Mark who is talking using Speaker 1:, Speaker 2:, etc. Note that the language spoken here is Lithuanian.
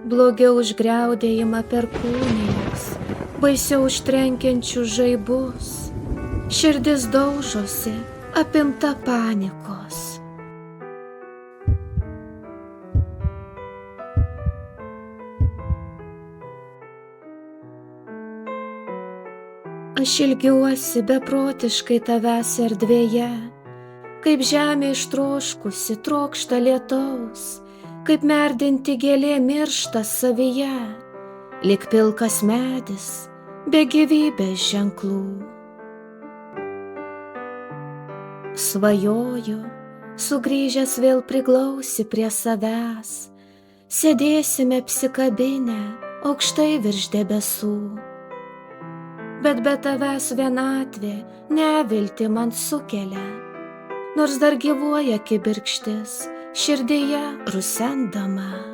Speaker 1: blogiau už griaudėjimą per kūnijas, baisiau už trenkiančių žaibus. Širdis daužosi, apimta panikos. Aš ilgiuosi beprotiškai tavęs erdvėje, kaip žemė ištroškusi trokšta lietaus, kaip merdinti gėlė miršta savyje, lyg pilkas medis be gyvybės ženklų. Svajoju, sugrįžęs vėl priglausi prie savęs, sėdėsime apsikabinę aukštai virš debesų. Bet be tavęs vienatvė neviltį man sukelia, nors dar gyvuoja kibirkštis širdyje rusendama.